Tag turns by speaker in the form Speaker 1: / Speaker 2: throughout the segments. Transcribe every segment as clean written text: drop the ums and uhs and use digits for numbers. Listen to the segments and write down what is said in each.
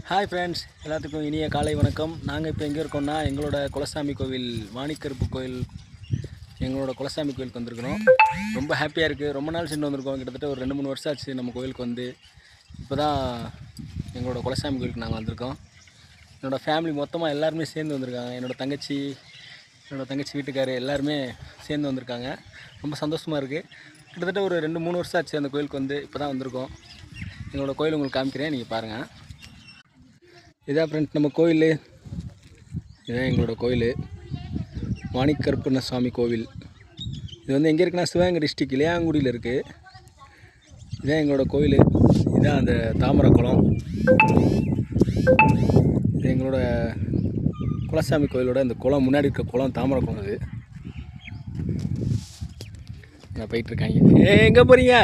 Speaker 1: Hi friends, எல்லாத்துக்கும் இனிய காலை வணக்கம். நாங்கள் இப்போ எங்கே இருக்கோம்னா எங்களோட குலசாமி கோவில் வாணிக்கருப்பு கோயில், எங்களோட குலசாமி கோயிலுக்கு வந்திருக்கிறோம். ரொம்ப ஹாப்பியாக இருக்குது. ரொம்ப நாள் சென்று வந்திருக்கோம். கிட்டத்தட்ட ஒரு 2-3 வருஷம் ஆச்சு நம்ம கோயிலுக்கு வந்து. இப்போ தான் எங்களோட குலசாமி கோயிலுக்கு நாங்கள் வந்திருக்கோம். என்னோடய ஃபேமிலி மொத்தமாக எல்லாருமே சேர்ந்து வந்திருக்காங்க. என்னோடய தங்கச்சி வீட்டுக்கார் எல்லாருமே சேர்ந்து வந்திருக்காங்க. ரொம்ப சந்தோஷமாக இருக்குது. கிட்டத்தட்ட ஒரு 2-3 வருஷம் ஆச்சு அந்த கோயிலுக்கு வந்து. இப்போ தான் வந்திருக்கோம். எங்களோட கோயில் உங்களுக்கு காமிக்கிறேன், நீங்கள் பாருங்கள். இதான் ஃப்ரெண்ட்ஸ் நம்ம கோயில். இதுதான் எங்களோட கோயில், வாணிக்கருப்பண்ண சாமி கோவில். இது வந்து எங்கே இருக்குன்னா சிவகங்கை டிஸ்ட்ரிக்ட் இளையாங்குடியில் இருக்குது. இதுதான் எங்களோட கோயில். இதுதான் அந்த தாமரை குளம். இது எங்களோட குலசாமி கோயிலோட இந்த குளம், முன்னாடி இருக்க குளம் தாமரை குளம். இது நான் போயிட்டுருக்காங்க. எங்கே போகிறீங்க?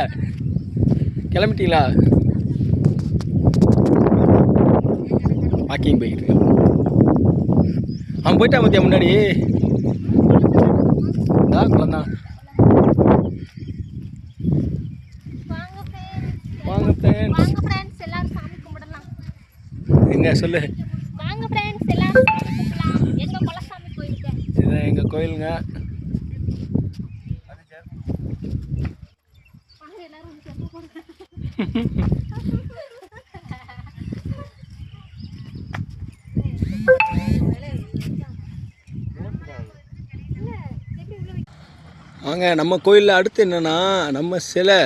Speaker 1: கிளம்பிட்டீங்களா? வாக்கிங் போய்கிட்டு அவன் போயிட்டான் மத்தியா முன்னாடி தான் குழந்தான். வாங்க ஃப்ரெண்ட்ஸ் எல்லாரும் சாமி கும்பிடலாம். எங்க சொல்லு. வாங்க ஃப்ரெண்ட்ஸ் எல்லாரும் சாமி கும்பிடலாம். எங்க குலசாமி கோயிலுக்கு. இது எங்க கோயிலுங்க. வாங்க எல்லாரும் செல்ஃபி போடுங்க. வாங்க. நம்ம கோயிலில் அடுத்து என்னென்னா, நம்ம சிலை,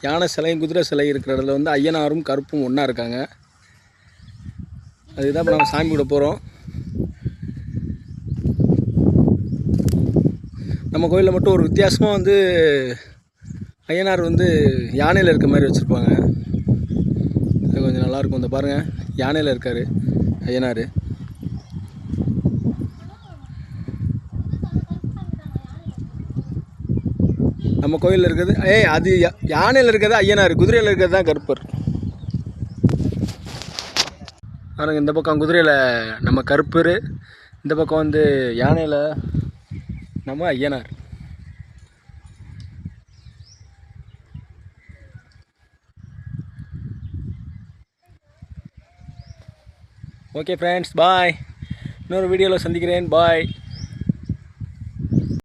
Speaker 1: யானை சிலையும் குதிரை சிலை இருக்கிற இடத்துல வந்து ஐயனாரும் கருப்பும் ஒன்றா இருக்காங்க. அதுதான் இப்போ நம்ம சாமி கூட போகிறோம். நம்ம கோயிலில் மட்டும் ஒரு வித்தியாசமாக வந்து ஐயனார் வந்து யானையில் இருக்க மாதிரி வச்சுருப்பாங்க. அது கொஞ்சம் நல்லாயிருக்கும். இந்த பாருங்கள், யானையில் இருக்கார் ஐயனார். நம்ம கோயிலில் இருக்கிறது அது யானையில் இருக்கிறது ஐயனார், குதிரையில் இருக்கிறது தான் கருப்பர். பாருங்க, இந்த பக்கம் குதிரையில் நம்ம கருப்பர், இந்த பக்கம் வந்து யானையில் நம்ம ஐயனார். ஓகே ஃப்ரெண்ட்ஸ், பாய். இன்னொரு வீடியோவில் சந்திக்கிறேன். பாய்.